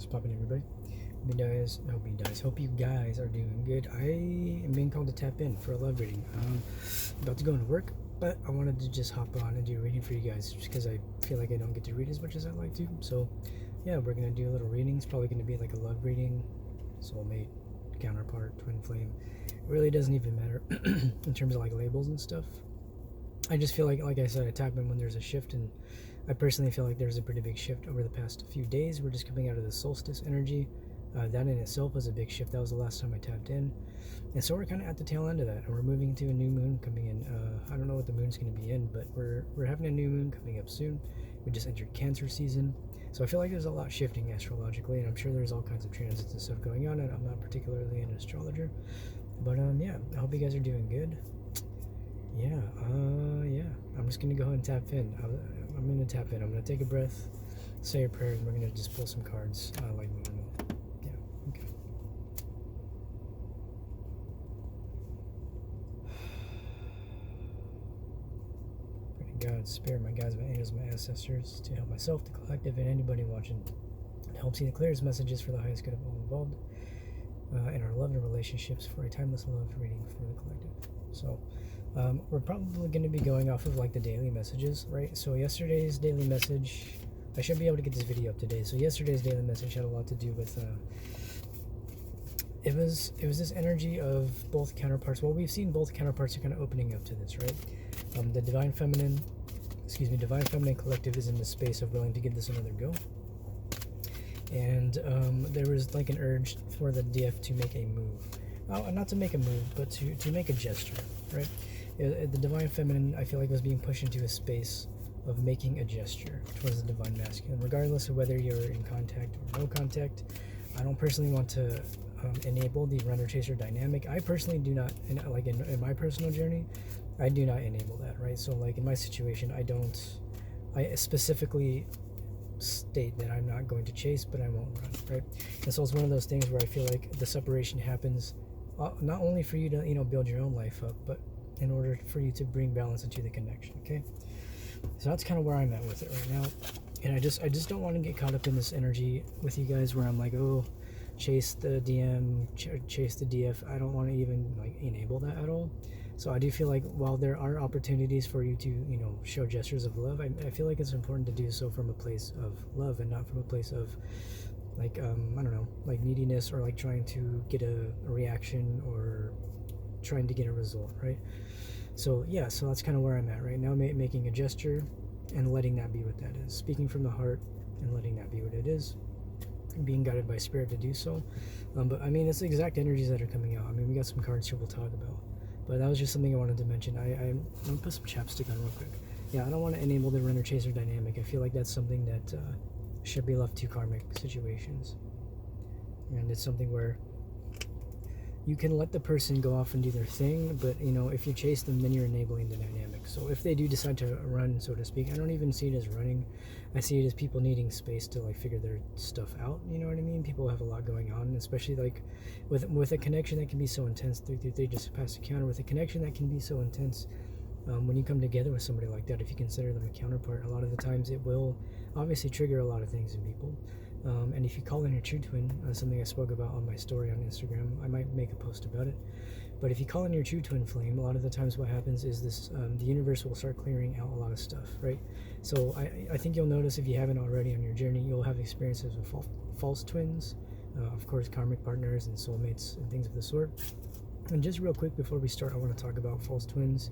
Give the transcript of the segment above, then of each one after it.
What's poppin', everybody? Hope you guys are doing good. I am being called to tap in for a love reading. About to go into work, but I wanted to just hop on and do a reading for you guys just because I feel like I don't get to read as much as I'd like to. So, yeah, we're gonna do a little reading. It's probably gonna be like a love reading, soulmate, counterpart, twin flame. It really doesn't even matter in terms of like labels and stuff. I just feel like I said, I tap in when there's a shift, and I personally feel like there's a pretty big shift over the past few days. We're just coming out of the solstice energy. That in itself was a big shift. That was the last time I tapped in. And so we're kind of at the tail end of that. And we're moving into a new moon coming in. I don't know what the moon's going to be in, but we're having a new moon coming up soon. We just entered Cancer season. So I feel like there's a lot shifting astrologically, and I'm sure there's all kinds of transits and stuff going on. And I'm not particularly an astrologer. But yeah, I hope you guys are doing good. Yeah, I'm just going to go ahead and tap in. I'm going to tap in. I'm going to take a breath, say a prayer, and we're going to just pull some cards like normal. Yeah, okay. Pray to God, Spirit, my guides, my angels, my ancestors, to help myself, the collective, and anybody watching, to help see the clearest messages for the highest good of all involved in our love and relationships, for a timeless love reading for the collective. So, we're probably going to be going off of like the daily messages, right? So yesterday's daily message, I should be able to get this video up today. So yesterday's daily message had a lot to do with it was this energy of both counterparts. Well, we've seen both counterparts are kind of opening up to this, right? The divine feminine collective is in the space of willing to give this another go. And there was like an urge for the DF to make a move. Not to make a move, but to make a gesture, right? The divine feminine, I feel like, was being pushed into a space of making a gesture towards the divine masculine, regardless of whether you're in contact or no contact. I don't personally want to enable the runner-chaser dynamic. I personally do not, in my personal journey, I do not enable that, right? So, like, in my situation, I specifically state that I'm not going to chase, but I won't run, right? And so it's one of those things where I feel like the separation happens not only for you to, build your own life up, but in order for you to bring balance into the connection, okay? So that's kind of where I'm at with it right now. And I just don't want to get caught up in this energy with you guys where I'm like, oh, chase the DM, chase the DF. I don't want to even like enable that at all. So I do feel like while there are opportunities for you to, show gestures of love, I feel like it's important to do so from a place of love and not from a place of like, I don't know, like neediness or like trying to get a reaction or trying to get a result, right? So yeah, so that's kind of where I'm at right now, making a gesture and letting that be what that is. Speaking from the heart and letting that be what it is. Being guided by spirit to do so. But I mean, it's the exact energies that are coming out. I mean, we got some cards here we'll talk about. But that was just something I wanted to mention. I'm going to put some chapstick on real quick. Yeah, I don't want to enable the runner-chaser dynamic. I feel like that's something that should be left to karmic situations. And it's something where you can let the person go off and do their thing, but if you chase them, then you're enabling the dynamic. So if they do decide to run, so to speak, I don't even see it as running. I see it as people needing space to like figure their stuff out. You know what I mean? People have a lot going on, especially like with a connection that can be so intense. They just passed a counter with a connection that can be so intense. When you come together with somebody like that, if you consider them a counterpart, a lot of the times it will obviously trigger a lot of things in people. And if you call in your true twin, something I spoke about on my story on Instagram, I might make a post about it. But if you call in your true twin flame, a lot of the times what happens is this: the universe will start clearing out a lot of stuff, right? So I think you'll notice, if you haven't already on your journey, you'll have experiences with false twins, of course, karmic partners and soulmates and things of the sort. And just real quick before we start, I want to talk about false twins.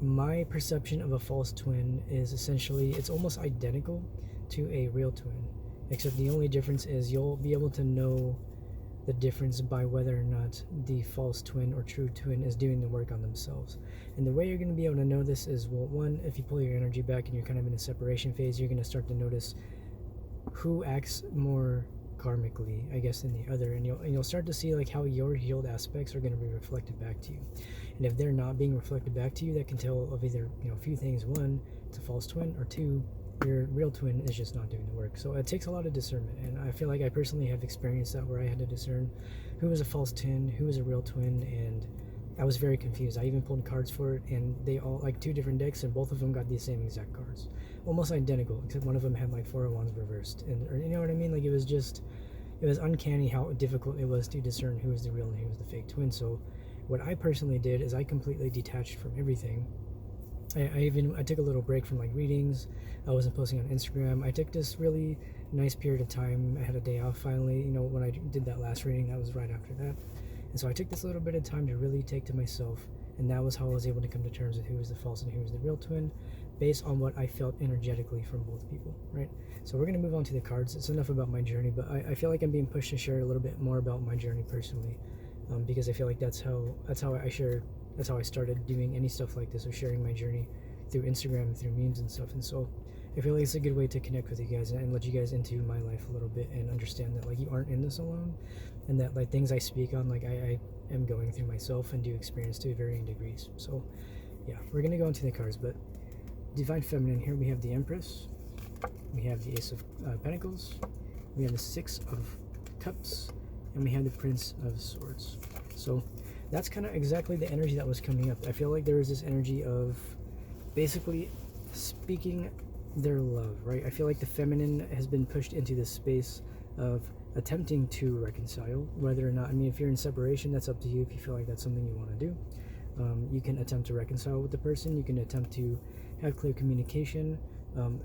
My perception of a false twin is essentially, it's almost identical to a real twin, except the only difference is you'll be able to know the difference by whether or not the false twin or true twin is doing the work on themselves. And the way you're going to be able to know this is, well, one, if you pull your energy back and you're kind of in a separation phase, you're going to start to notice who acts more karmically, I guess, than the other, and you'll start to see like how your healed aspects are going to be reflected back to you. And if they're not being reflected back to you, that can tell of either a few things: one, it's a false twin, or two, your real twin is just not doing the work. So it takes a lot of discernment, and I feel like I personally have experienced that, where I had to discern who was a false twin, who was a real twin, and I was very confused. I even pulled cards for it, and they all, like, 2 different decks, and both of them got the same exact cards, almost identical, except one of them had like 4 of Wands reversed, and, or, you know what I mean? Like, it was uncanny how difficult it was to discern who was the real and who was the fake twin. So what I personally did is I completely detached from everything. I took a little break from like readings. I wasn't posting on Instagram. I took this really nice period of time. I had a day off finally. You know, when I did that last reading, that was right after that. And so I took this little bit of time to really take to myself, and that was how I was able to come to terms with who was the false and who was the real twin, based on what I felt energetically from both people, right? So we're going to move on to the cards. It's enough about my journey, but I feel like I'm being pushed to share a little bit more about my journey personally, because I feel like that's how I started doing any stuff like this, or sharing my journey through Instagram and through memes and stuff. And so I feel like it's a good way to connect with you guys and let you guys into my life a little bit, and understand that like you aren't in this alone, and that like things I speak on, like I am going through myself and do experience to varying degrees. So yeah, we're gonna go into the cards. But Divine Feminine, here we have the Empress, we have the Ace of Pentacles, we have the Six of Cups, and we have the Prince of Swords. So that's kind of exactly the energy that was coming up. I feel like there was this energy of basically speaking their love, right? I feel like the feminine has been pushed into this space of attempting to reconcile, whether or not, I mean, if you're in separation, that's up to you. If you feel like that's something you want to do, you can attempt to reconcile with the person. You can attempt to have clear communication.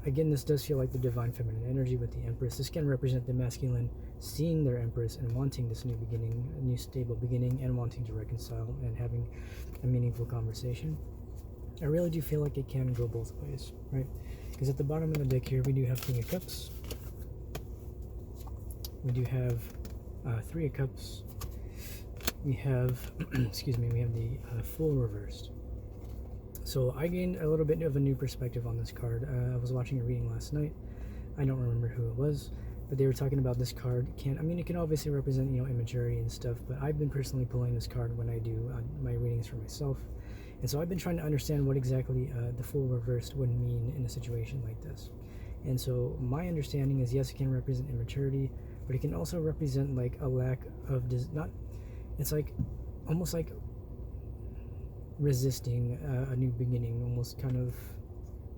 Again, this does feel like the divine feminine energy with the Empress. This can represent the masculine seeing their Empress and wanting this new beginning, a new stable beginning, and wanting to reconcile and having a meaningful conversation. I really do feel like it can go both ways, right? Because at the bottom of the deck here, we do have King of Cups. We do have 3 of Cups. We have, excuse me, we have the Fool reversed. So I gained a little bit of a new perspective on this card. I was watching a reading last night. I don't remember who it was, but they were talking about this card. It can obviously represent, you know, immaturity and stuff, but I've been personally pulling this card when I do my readings for myself. And so I've been trying to understand what exactly the Fool reversed would mean in a situation like this. And so my understanding is, yes, it can represent immaturity, but it can also represent like a lack of it's like almost like resisting a new beginning, almost kind of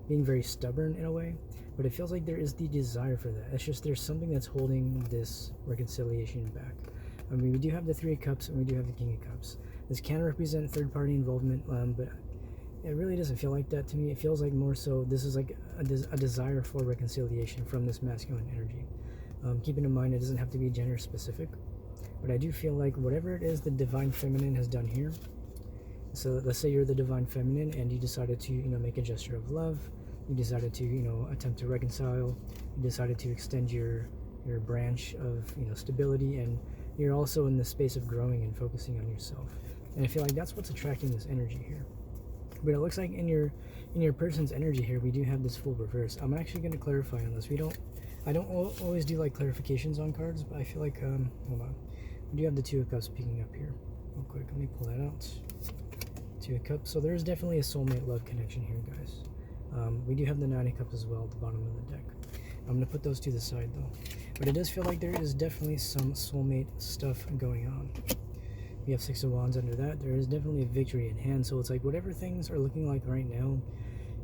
being very stubborn in a way. But it feels like there is the desire for that. It's just there's something that's holding this reconciliation back. I mean, we do have the 3 of Cups and we do have the King of Cups. This can represent third-party involvement, but it really doesn't feel like that to me. It feels like more so this is like a desire for reconciliation from this masculine energy. Keeping in mind, it doesn't have to be gender specific, but I do feel like whatever it is the divine feminine has done here. So let's say you're the divine feminine and you decided to, you know, make a gesture of love. You decided to, you know, attempt to reconcile. You decided to extend your branch of, you know, stability, and you're also in the space of growing and focusing on yourself. And I feel like that's what's attracting this energy here. But it looks like in your person's energy here, we do have this Fool reverse. I'm actually going to clarify on this. I don't always do like clarifications on cards, but I feel like hold on, we do have the 2 of Cups peeking up here real quick. Let me pull that out. 2 of Cups. So there's definitely a soulmate love connection here, guys. We do have the 9 of Cups as well at the bottom of the deck. I'm going to put those to the side though. But it does feel like there is definitely some soulmate stuff going on. We have 6 of Wands under that. There is definitely a victory in hand. So it's like whatever things are looking like right now,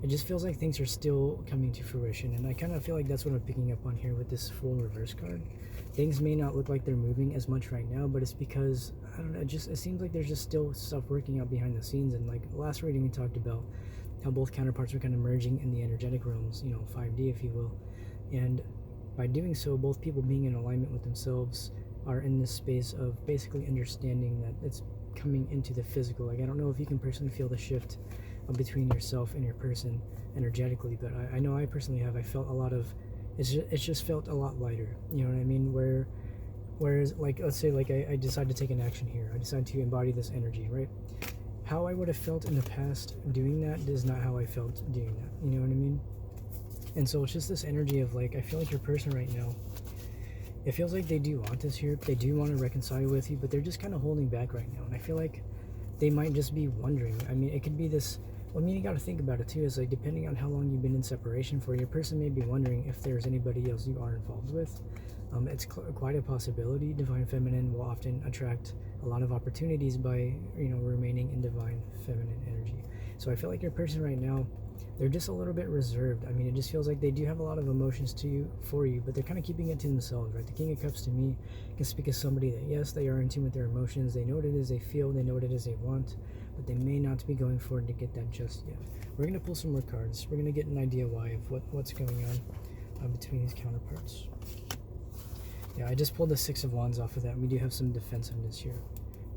it just feels like things are still coming to fruition. And I kind of feel like that's what I'm picking up on here with this Fool reverse card. Things may not look like they're moving as much right now, but it's because, I don't know, it seems like there's just still stuff working out behind the scenes. And like last reading we talked about how both counterparts are kind of merging in the energetic realms, you know, 5D if you will. And by doing so, both people being in alignment with themselves are in this space of basically understanding that it's coming into the physical. Like, I don't know if you can personally feel the shift between yourself and your person energetically, but I know I personally have. I felt a lot of, it's just felt a lot lighter, you know what I mean? Whereas like, let's say like I decide to take an action here. I decide to embody this energy, right? How I would have felt in the past doing that is not how I felt doing that, you know what I mean? And so it's just this energy of like, I feel like your person right now, it feels like they do want this here. They do want to reconcile with you, but they're just kind of holding back right now. And I feel like they might just be wondering. I mean, it could be this, Well, I mean, you got to think about it too. Is like depending on how long you've been in separation for, your person may be wondering if there's anybody else you are involved with. It's quite a possibility. Divine Feminine will often attract a lot of opportunities by remaining in Divine Feminine energy. So I feel like your person right now, they're just a little bit reserved. I mean, it just feels like they do have a lot of emotions for you, but they're kind of keeping it to themselves, right? The King of Cups to me can speak as somebody that, yes, they are in tune with their emotions. They know what it is they feel. They know what it is they want, but they may not be going forward to get that just yet. We're going to pull some more cards. We're going to get an idea why of what's going on between these counterparts. Yeah, I just pulled the Six of Wands off of that. We do have some defensiveness here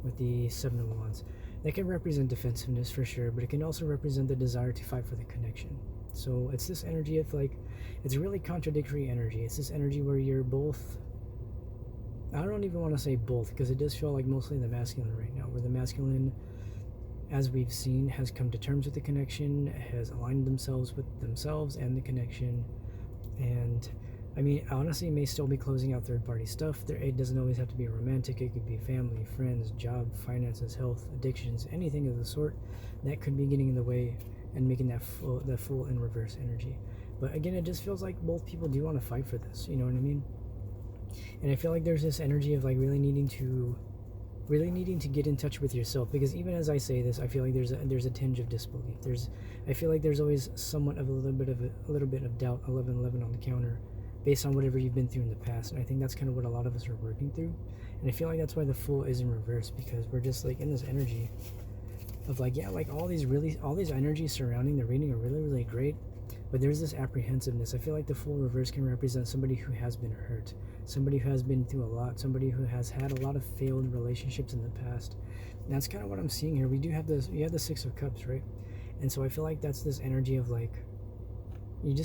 with the Seven of Wands. That can represent defensiveness for sure, but it can also represent the desire to fight for the connection. So it's this energy of like, it's really contradictory energy. It's this energy where you're both, I don't even want to say both, because it does feel like mostly the masculine right now, where the masculine, as we've seen, has come to terms with the connection, has aligned themselves with themselves and the connection, and I mean, honestly, it may still be closing out third-party stuff. It doesn't always have to be romantic. It could be family, friends, job, finances, health, addictions, anything of the sort that could be getting in the way and making that full in reverse energy. But again, it just feels like both people do want to fight for this. You know what I mean? And I feel like there's this energy of like really needing to get in touch with yourself, because even as I say this, I feel like there's a tinge of disbelief. I feel like there's always somewhat of a little bit of doubt. 11 on the counter, based on whatever you've been through in the past. And I think that's kind of what a lot of us are working through. And I feel like that's why the Fool is in reverse, because we're just like in this energy of like, yeah, like all these energies surrounding the reading are really, really great, but there's this apprehensiveness. I feel like the Fool reverse can represent somebody who has been hurt, somebody who has been through a lot, somebody who has had a lot of failed relationships in the past. And that's kind of what I'm seeing here. You have the Six of Cups, right? And so I feel like that's this energy of like, you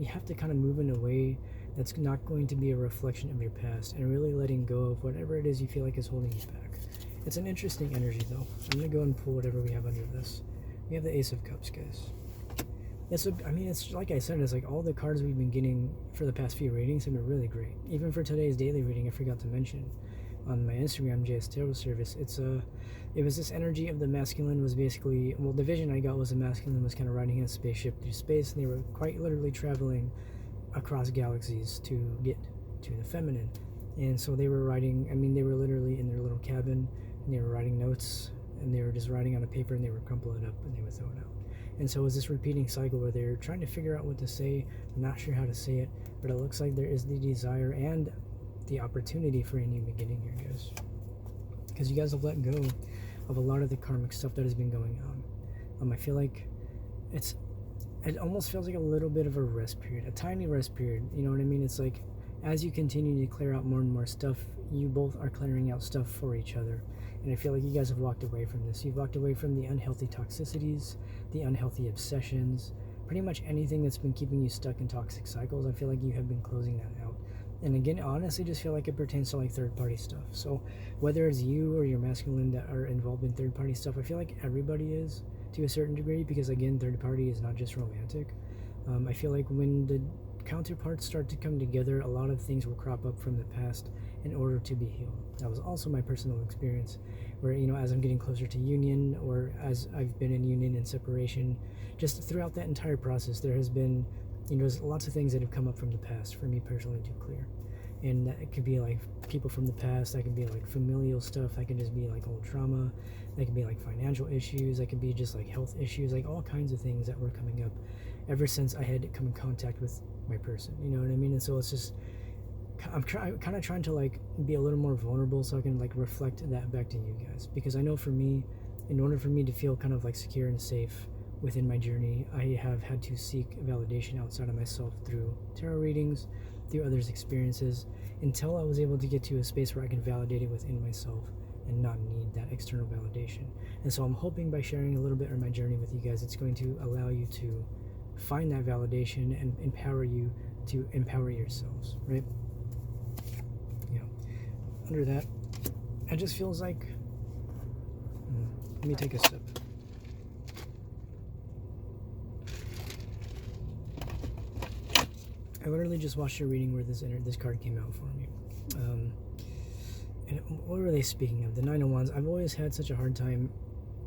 have to kind of move in a way that's not going to be a reflection of your past, and really letting go of whatever it is you feel like is holding you back. It's an interesting energy though. I'm going to go and pull whatever we have under this. We have the Ace of Cups, guys. It's like I said, it's like all the cards we've been getting for the past few readings have been really great. Even for today's daily reading, I forgot to mention on my Instagram JS Tarot service, it was this energy of the masculine was basically, well, the vision I got was the masculine was kind of riding a spaceship through space, and they were quite literally traveling across galaxies to get to the feminine. And so they were writing, they were literally in their little cabin, and they were writing notes, and they were just writing on a paper, and they would crumple it up, and they would throw it out. And so it was this repeating cycle where they're trying to figure out what to say, not sure how to say it, but it looks like there is the desire and the opportunity for a new beginning here, guys. Because you guys have let go of a lot of the karmic stuff that has been going on. I feel like it almost feels like a little bit of a rest period, a tiny rest period. You know what I mean? It's like as you continue to clear out more and more stuff, you both are clearing out stuff for each other. And I feel like you guys have walked away from this. You've walked away from the unhealthy toxicities, the unhealthy obsessions, pretty much anything that's been keeping you stuck in toxic cycles. I feel like you have been closing that out. And again, honestly, just feel like it pertains to like third-party stuff. So whether it's you or your masculine that are involved in third-party stuff, I feel like everybody is to a certain degree, because again, third-party is not just romantic. I feel like when the counterparts start to come together, a lot of things will crop up from the past in order to be healed. That was also my personal experience, where as I'm getting closer to union, or as I've been in union and separation, just throughout that entire process, there has been there's lots of things that have come up from the past for me personally to clear. And that could be like people from the past, that could be like familial stuff, that could just be like old trauma, that could be like financial issues, that could be just like health issues, like all kinds of things that were coming up ever since I had come in contact with my person, you know what I mean? And so it's just, I'm kind of trying to like be a little more vulnerable so I can like reflect that back to you guys. Because I know for me, in order for me to feel kind of like secure and safe within my journey, I have had to seek validation outside of myself through tarot readings, through others' experiences, until I was able to get to a space where I can validate it within myself and not need that external validation. And so I'm hoping by sharing a little bit of my journey with you guys, it's going to allow you to find that validation and empower you to empower yourselves, right? Under that, it just feels like, let me take a sip. I literally just watched a reading where this card came out for me. And what were they speaking of? The Nine of Wands. I've always had such a hard time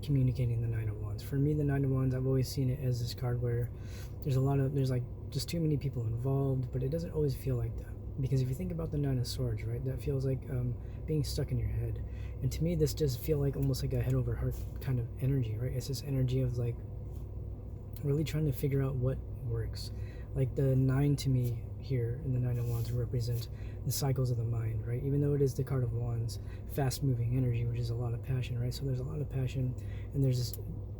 communicating the Nine of Wands. For me, the Nine of Wands, I've always seen it as this card where there's like just too many people involved, but it doesn't always feel like that. Because if you think about the Nine of Swords, right, that feels like being stuck in your head. And to me, this does feel like almost like a head over heart kind of energy, right? It's this energy of like really trying to figure out what works. Like the 9 to me here in the Nine of Wands represent the cycles of the mind, right? Even though it is the card of Wands, fast moving energy, which is a lot of passion, right? So there's a lot of passion, and there's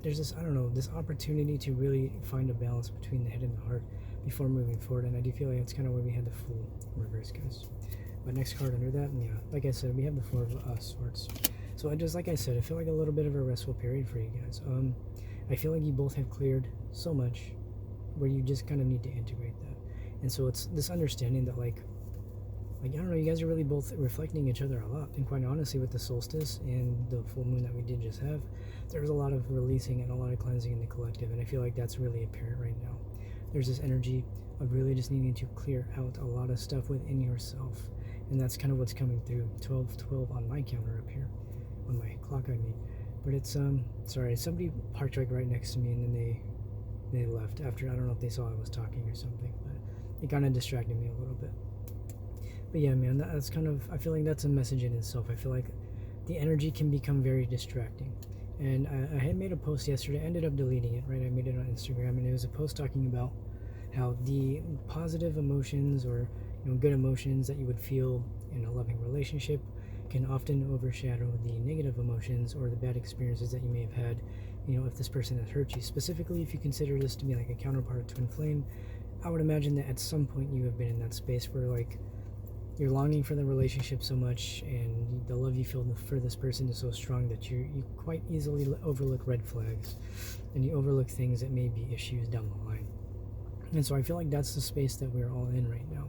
this I don't know, this opportunity to really find a balance between the head and the heart before moving forward. And I do feel like that's kind of why we had the Fool reverse, guys. But next card under that, yeah, like I said, we have the Four of Swords. So just like I said, I feel like a little bit of a restful period for you guys. I feel like you both have cleared so much where you just kind of need to integrate that. And so it's this understanding that like I don't know, you guys are really both reflecting each other a lot. And quite honestly, with the solstice and the full moon that we did just have, there's a lot of releasing and a lot of cleansing in the collective. And I feel like that's really apparent right now. There's this energy of really just needing to clear out a lot of stuff within yourself. And that's kind of what's coming through. 12:12 on my counter up here, on my clock I mean. But it's sorry, somebody parked like right next to me, and then they left after. I don't know if they saw I was talking or something, but it kind of distracted me a little bit. But yeah, man, that's kind of, I feel like that's a message in itself. I feel like the energy can become very distracting. And I had made a post yesterday, I ended up deleting it, right? I made it on Instagram, and it was a post talking about how the positive emotions or good emotions that you would feel in a loving relationship can often overshadow the negative emotions or the bad experiences that you may have had, if this person has hurt you. Specifically, if you consider this to be like a counterpart twin flame, I would imagine that at some point you have been in that space where like you're longing for the relationship so much, and the love you feel for this person is so strong that you quite easily overlook red flags, and you overlook things that may be issues down the line. And so I feel like that's the space that we're all in right now.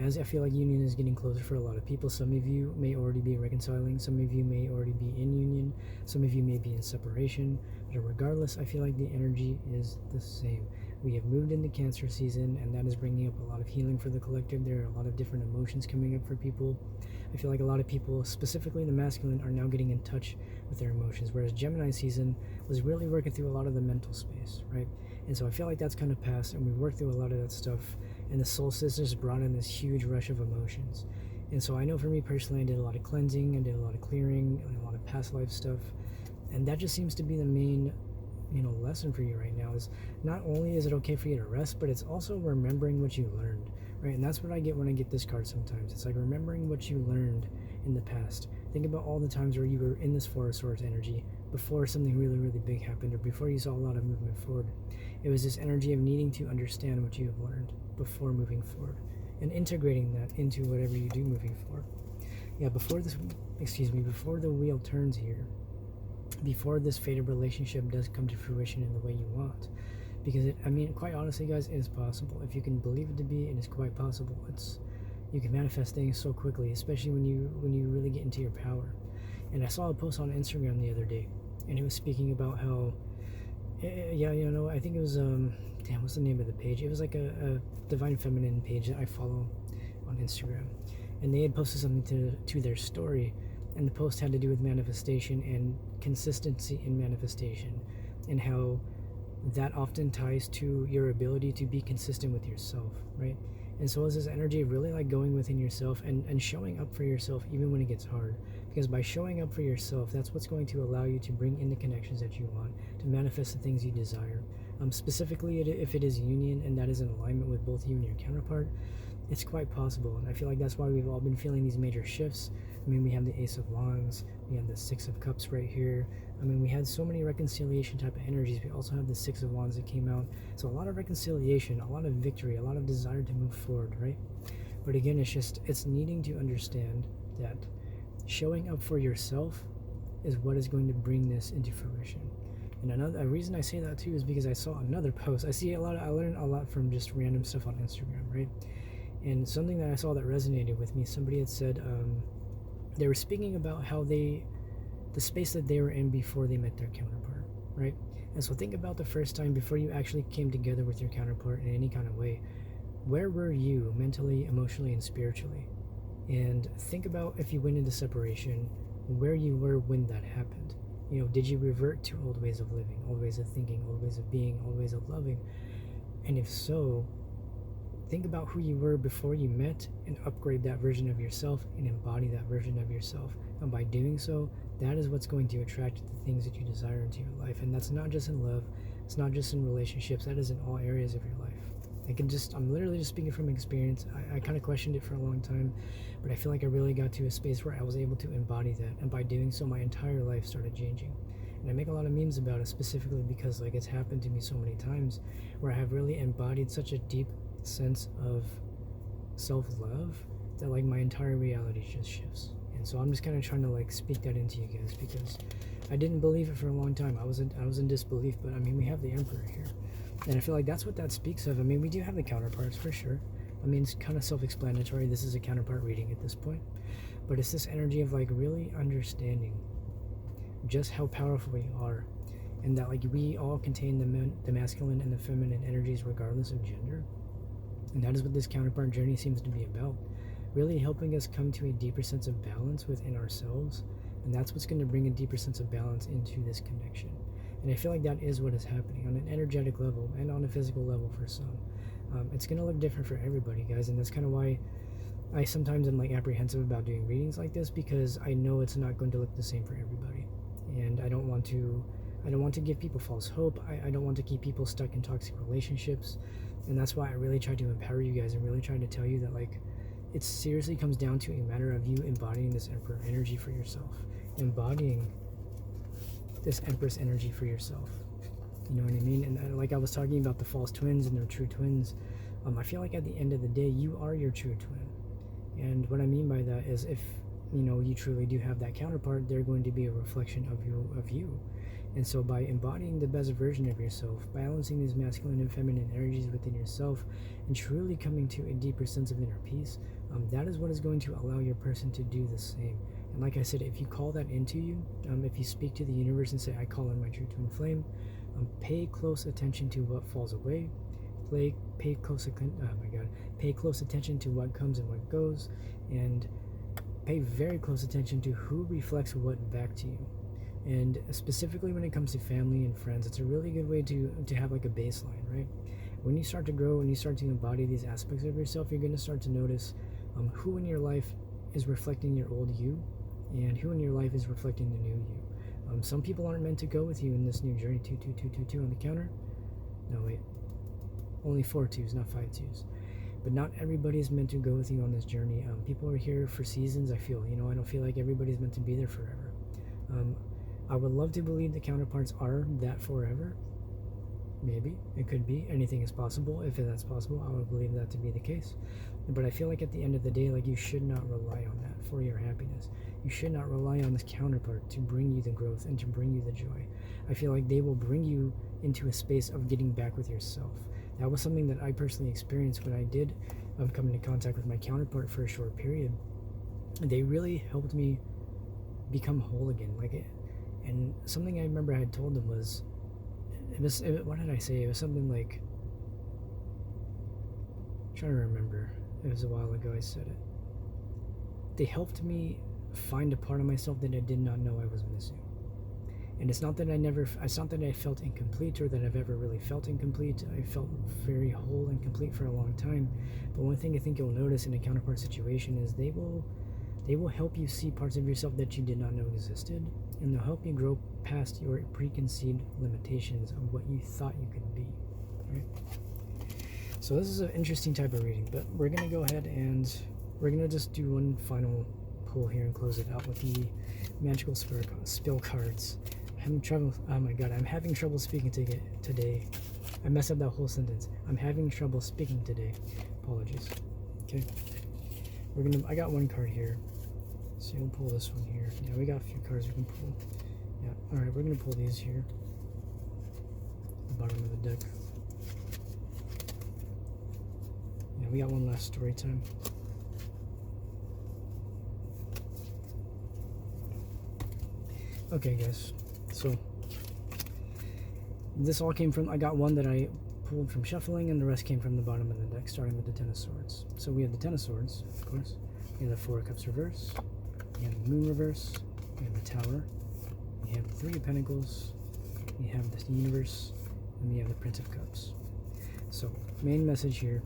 As I feel like union is getting closer for a lot of people. Some of you may already be reconciling, some of you may already be in union, some of you may be in separation, but regardless, I feel like the energy is the same. We have moved into Cancer season, and that is bringing up a lot of healing for the collective. There are a lot of different emotions coming up for people. I feel like a lot of people, specifically the masculine, are now getting in touch with their emotions, whereas Gemini season was really working through a lot of the mental space, right? And so I feel like that's kind of passed, and we worked through a lot of that stuff, and the solstice just brought in this huge rush of emotions. And so I know for me personally, I did a lot of cleansing, I did a lot of clearing, and a lot of past life stuff, and that just seems to be the main lesson for you right now. Is not only is it okay for you to rest, but it's also remembering what you learned, right? And that's what I get when I get this card sometimes. It's like remembering what you learned in the past. Think about all the times where you were in this Four of Swords energy before something really, really big happened, or before you saw a lot of movement forward. It was this energy of needing to understand what you have learned before moving forward, and integrating that into whatever you do moving forward. Yeah, before the wheel turns here, before this fated relationship does come to fruition in the way you want. Because quite honestly, guys, it is possible. If you can believe it to be, it is quite possible. You can manifest things so quickly, especially when you really get into your power. And I saw a post on Instagram the other day, and it was speaking about how, I think it was what's the name of the page? It was like a Divine Feminine page that I follow on Instagram, and they had posted something to their story. And the post had to do with manifestation and consistency in manifestation, and how that often ties to your ability to be consistent with yourself, right? And so is this energy of really like going within yourself and showing up for yourself even when it gets hard. Because by showing up for yourself, that's what's going to allow you to bring in the connections that you want, to manifest the things you desire. Specifically, if it is union and that is in alignment with both you and your counterpart, it's quite possible. And I feel like that's why we've all been feeling these major shifts. We have the Ace of Wands, we have the Six of Cups right here. We had so many reconciliation type of energies. We also have the Six of Wands that came out. So a lot of reconciliation, a lot of victory, a lot of desire to move forward, right? But again, it's needing to understand that showing up for yourself is what is going to bring this into fruition. And a reason I say that too is because I saw another post. I learn a lot from just random stuff on Instagram, right? And something that I saw that resonated with me, somebody had said, they were speaking about how the space that they were in before they met their counterpart, right? And so think about the first time before you actually came together with your counterpart in any kind of way. Where were you mentally, emotionally, and spiritually? And think about if you went into separation, where you were when that happened. You know, did you revert to old ways of living, old ways of thinking, old ways of being, old ways of loving? And if so, think about who you were before you met and upgrade that version of yourself and embody that version of yourself. And by doing so, that is what's going to attract the things that you desire into your life. And that's not just in love, it's not just in relationships, that is in all areas of your life. I'm literally just speaking from experience. I kind of questioned it for a long time, but I feel like I really got to a space where I was able to embody that. And by doing so, my entire life started changing. And I make a lot of memes about it specifically because like it's happened to me so many times where I have really embodied such a deep sense of self-love that like my entire reality just shifts. And so I'm just kind of trying to like speak that into you guys because I didn't believe it for a long time. I was in disbelief, but I mean, we have the Emperor here. And I feel like that's what that speaks of. I mean, we do have the counterparts for sure. I mean, it's kind of self-explanatory. This is a counterpart reading at this point. But it's this energy of like really understanding just how powerful we are. And that like we all contain the masculine and the feminine energies regardless of gender. And that is what this counterpart journey seems to be about. Really helping us come to a deeper sense of balance within ourselves. And that's what's going to bring a deeper sense of balance into this connection. And I feel like that is what is happening on an energetic level and on a physical level for some. It's going to look different for everybody, guys. And that's kind of why I sometimes am like apprehensive about doing readings like this, because I know it's not going to look the same for everybody. And I don't want to give people false hope. I don't want to keep people stuck in toxic relationships. And that's why I really try to empower you guys and really try to tell you that like it seriously comes down to a matter of you embodying this Emperor energy for yourself. Embodying this Empress energy for yourself. You know what I mean? And like I was talking about the false twins and their true twins, I feel like at the end of the day, you are your true twin. And what I mean by that is if, you know, you truly do have that counterpart, they're going to be a reflection of you. And so by embodying the best version of yourself, balancing these masculine and feminine energies within yourself, and truly coming to a deeper sense of inner peace, that is what is going to allow your person to do the same. And like I said, if you call that into you, if you speak to the universe and say, I call in my true twin flame, pay close attention to what falls away, pay close attention to what comes and what goes, and pay very close attention to who reflects what back to you. And specifically when it comes to family and friends, it's a really good way to have like a baseline, right? When you start to grow and you start to embody these aspects of yourself, you're going to start to notice who in your life is reflecting your old you, and who in your life is reflecting the new you. Some people aren't meant to go with you in this new journey. 2, 2, 2, 2, 2 on the counter. No, wait. Only 4 2s, not 5 2s. But not everybody is meant to go with you on this journey. People are here for seasons, I feel. You know, I don't feel like everybody's meant to be there forever. I would love to believe the counterparts are that forever. Maybe. It could be. Anything is possible. If that's possible, I would believe that to be the case. But I feel like at the end of the day, like you should not rely on that for your happiness. You should not rely on this counterpart to bring you the growth and to bring you the joy. I feel like they will bring you into a space of getting back with yourself. That was something that I personally experienced when I did come into contact with my counterpart for a short period. They really helped me become whole again. And something I remember I had told them was, what did I say? It was something like, I'm trying to remember. It was a while ago I said it. They helped me find a part of myself that I did not know I was missing. And it's not that I felt incomplete or that I've ever really felt incomplete. I felt very whole and complete for a long time. But one thing I think you'll notice in a counterpart situation is they will help you see parts of yourself that you did not know existed, and they'll help you grow past your preconceived limitations of what you thought you could be. Right? So this is an interesting type of reading, but we're going to go ahead and we're going to just do one final pull here and close it out with the magical spill cards. I'm having trouble speaking today. I messed up that whole sentence. I'm having trouble speaking today. Apologies. Okay. I got one card here. So we'll pull this one here. Yeah, we got a few cards we can pull. Yeah. Alright, we're gonna pull these here. The bottom of the deck. Yeah, we got one last story time. Okay guys, so this all came from, I got one that I pulled from shuffling, and the rest came from the bottom of the deck, starting with the Ten of Swords. So we have the Ten of Swords, of course. We have the Four of Cups reverse. We have the Moon reverse. We have the Tower. We have the Three of Pentacles, we have the Universe, and we have the Prince of Cups. So, main message here,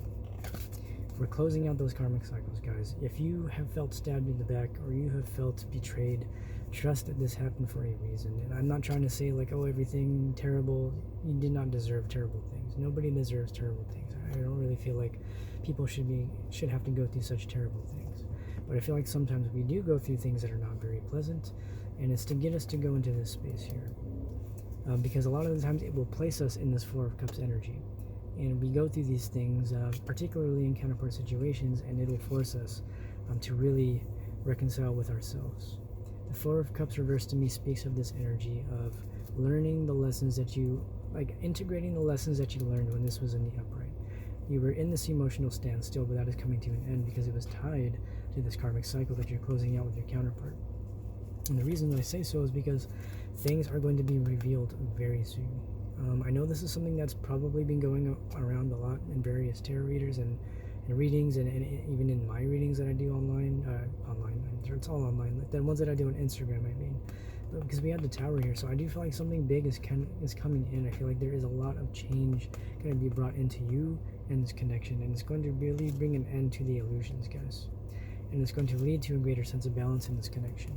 we're closing out those karmic cycles, guys. If you have felt stabbed in the back or you have felt betrayed, trust that this happened for a reason. And I'm not trying to say like, oh, everything terrible. You did not deserve terrible things. Nobody deserves terrible things. I don't really feel like people should have to go through such terrible things. But I feel like sometimes we do go through things that are not very pleasant, and it's to get us to go into this space here. Because a lot of the times it will place us in this Four of Cups energy. And we go through these things, particularly in counterpart situations, and it'll force us to really reconcile with ourselves. The Four of Cups reversed to me speaks of this energy of learning the lessons that you, like integrating the lessons that you learned when this was in the upright. You were in this emotional standstill, but that is coming to an end because it was tied to this karmic cycle that you're closing out with your counterpart. And the reason I say so is because things are going to be revealed very soon. I know this is something that's probably been going around a lot in various tarot readers and readings, and even in my readings that I do online. It's all online. Like the ones that I do on Instagram, I mean. But because we have the Tower here, so I do feel like something big is coming in. I feel like there is a lot of change going to be brought into you and this connection, and it's going to really bring an end to the illusions, guys. And it's going to lead to a greater sense of balance in this connection.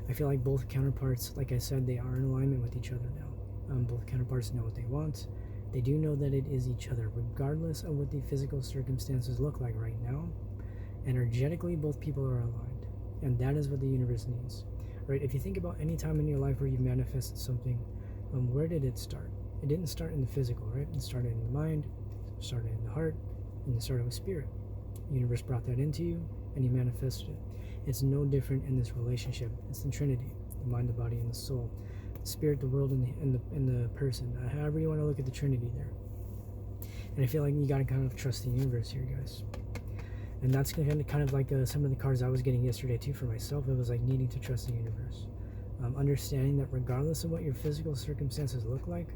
I feel like both counterparts, like I said, they are in alignment with each other now. Both counterparts know what they want. They do know that it is each other, regardless of what the physical circumstances look like right now. Energetically, both people are aligned, and that is what the universe needs. Right? If you think about any time in your life where you manifested something, where did it start? It didn't start in the physical, right? It started in the mind, it started in the heart, and it started with spirit. The universe brought that into you, and you manifested it. It's no different in this relationship. It's the Trinity, the mind, the body, and the soul. Spirit, the world, and the person. However you want to look at the Trinity there. And I feel like you got to kind of trust the universe here, guys. And that's kind of like some of the cards I was getting yesterday too for myself. It was like needing to trust the universe. Understanding that regardless of what your physical circumstances look like,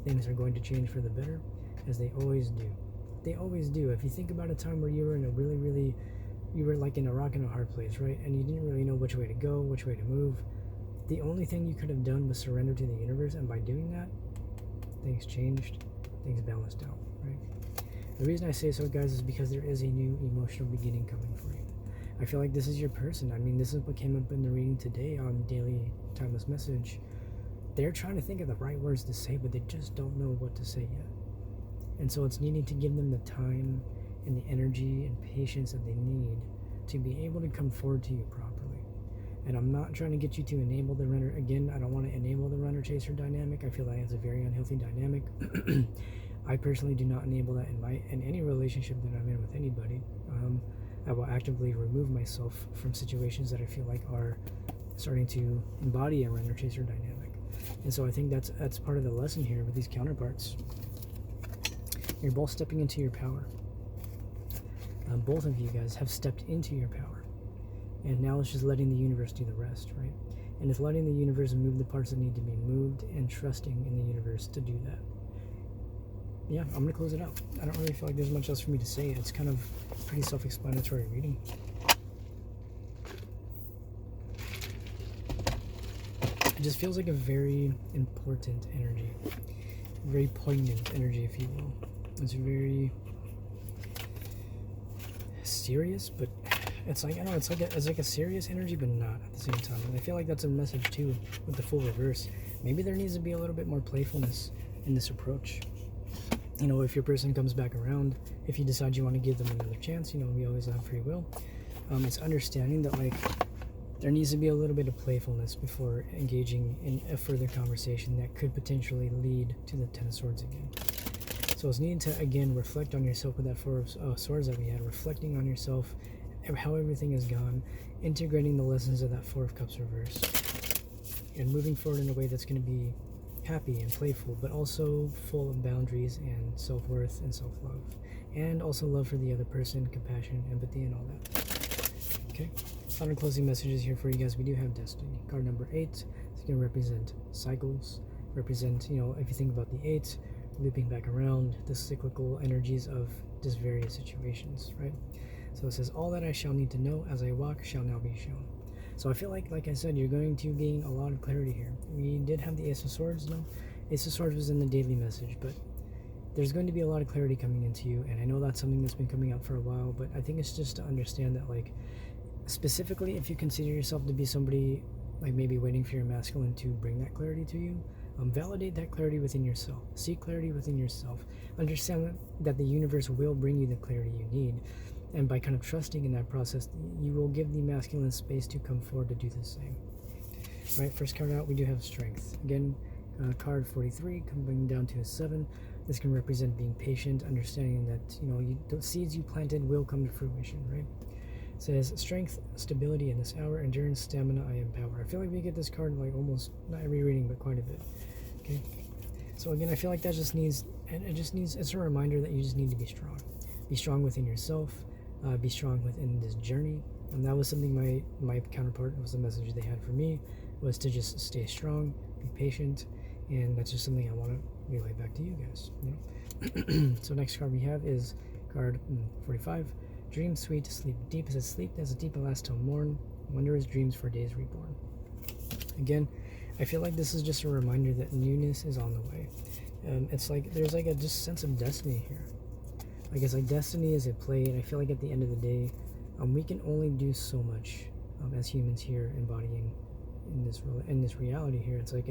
things are going to change for the better, as they always do. They always do. If you think about a time where you were in a you were like in a rock and a hard place, right? And you didn't really know which way to go, which way to move. The only thing you could have done was surrender to the universe, and by doing that, things changed, things balanced out, right? The reason I say so, guys, is because there is a new emotional beginning coming for you. I feel like this is your person. I mean, this is what came up in the reading today on Daily Timeless Message. They're trying to think of the right words to say, but they just don't know what to say yet. And so it's needing to give them the time and the energy and patience that they need to be able to come forward to you properly. And I'm not trying to get you to enable the runner. Again, I don't want to enable the runner-chaser dynamic. I feel like it's a very unhealthy dynamic. I personally do not enable that in any relationship that I'm in with anybody. I will actively remove myself from situations that I feel like are starting to embody a runner-chaser dynamic. And so I think that's part of the lesson here with these counterparts. You're both stepping into your power. Both of you guys have stepped into your power. And now it's just letting the universe do the rest, right? And it's letting the universe move the parts that need to be moved and trusting in the universe to do that. Yeah, I'm going to close it out. I don't really feel like there's much else for me to say. It's kind of pretty self-explanatory reading. It just feels like a very important energy. Very poignant energy, if you will. It's very serious, but it's like, I don't know, it's like a serious energy, but not at the same time. And I feel like that's a message too with the full reverse. Maybe there needs to be a little bit more playfulness in this approach. You know, if your person comes back around, if you decide you want to give them another chance, you know, we always have free will. It's understanding that like there needs to be a little bit of playfulness before engaging in a further conversation that could potentially lead to the Ten of Swords again. So it's needing to, again, reflect on yourself with that Four of Swords that we had, reflecting on yourself, how everything has gone, integrating the lessons of that Four of Cups reverse, and moving forward in a way that's going to be happy and playful, but also full of boundaries and self-worth and self-love, and also love for the other person, compassion, empathy, and all that. Okay, final closing messages here for you guys. We do have Destiny. Card number 8 is going to represent cycles, represent, you know, if you think about the 8, looping back around the cyclical energies of just various situations, right? So it says, all that I shall need to know as I walk shall now be shown. So I feel like I said, you're going to gain a lot of clarity here. We did have the Ace of Swords, no? Ace of Swords was in the daily message, but there's going to be a lot of clarity coming into you, and I know that's something that's been coming out for a while, but I think it's just to understand that, like, specifically if you consider yourself to be somebody, like, maybe waiting for your masculine to bring that clarity to you, validate that clarity within yourself. Seek clarity within yourself. Understand that the universe will bring you the clarity you need, and by kind of trusting in that process, you will give the masculine space to come forward to do the same. Right, first card out, we do have Strength. Again, card 43 coming down to a 7. This can represent being patient, understanding that, you know, the seeds you planted will come to fruition, right? It says strength, stability in this hour, endurance, stamina, I empower. I feel like we get this card like almost not every reading, but quite a bit. Okay, so again, I feel like that just needs, and it's a reminder that you just need to be strong. Be strong within yourself. Be strong within this journey. And that was something my counterpart, was the message they had for me, was to just stay strong, be patient, and that's just something I want to relay back to you guys. You know? So next card we have is card 45. Dream sweet, sleep deep. It says sleep as deep and last till morn. Wondrous dreams for days reborn. Again, I feel like this is just a reminder that newness is on the way. It's like there's like a just sense of destiny here. Like it's like destiny is at play, and I feel like at the end of the day, we can only do so much as humans here, embodying in this reality here. It's like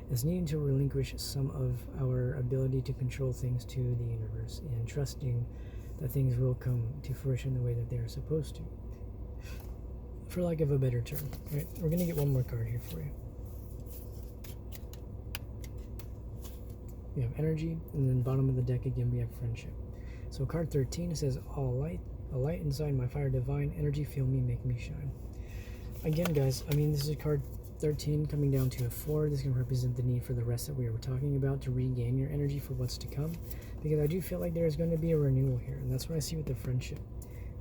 it's needing to relinquish some of our ability to control things to the universe, and trusting that things will come to fruition the way that they are supposed to, for lack of a better term. Right, we're gonna get one more card here for you. We have Energy, and then bottom of the deck again we have Friendship. So card 13, it says all light, a light inside my fire divine, energy feel me, make me shine. Again, guys, I mean, this is card 13 coming down to a 4. This can represent the need for the rest that we were talking about, to regain your energy for what's to come, because I do feel like there's going to be a renewal here, and that's what I see with the Friendship.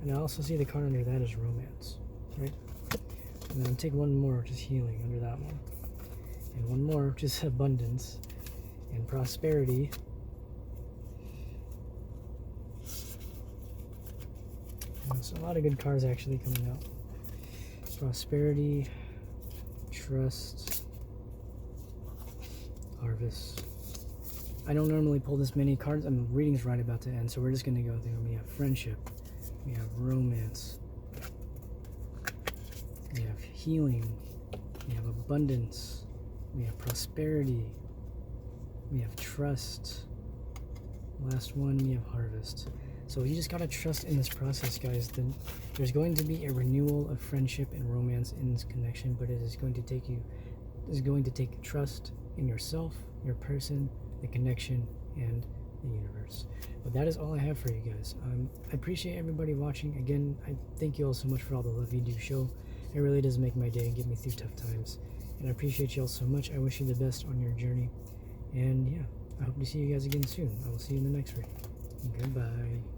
And I also see the card under that as Romance, right? And then I'll take one more, which is Healing, under that one, and one more, which is Abundance and Prosperity. So a lot of good cards actually coming out. Prosperity, Trust, Harvest. I don't normally pull this many cards. I mean, reading's right about to end, so we're just going to go through. We have Friendship, we have Romance, we have Healing, we have Abundance, we have Prosperity, we have Trust. Last one, we have Harvest. So you just gotta trust in this process, guys. Then there's going to be a renewal of friendship and romance in this connection, but it is going to take trust in yourself, your person, the connection, and the universe. But that is all I have for you guys. I appreciate everybody watching. Again, I thank you all so much for all the love you do show. It really does make my day and get me through tough times. And I appreciate you all so much. I wish you the best on your journey. And yeah, I hope to see you guys again soon. I will see you in the next reading. Goodbye.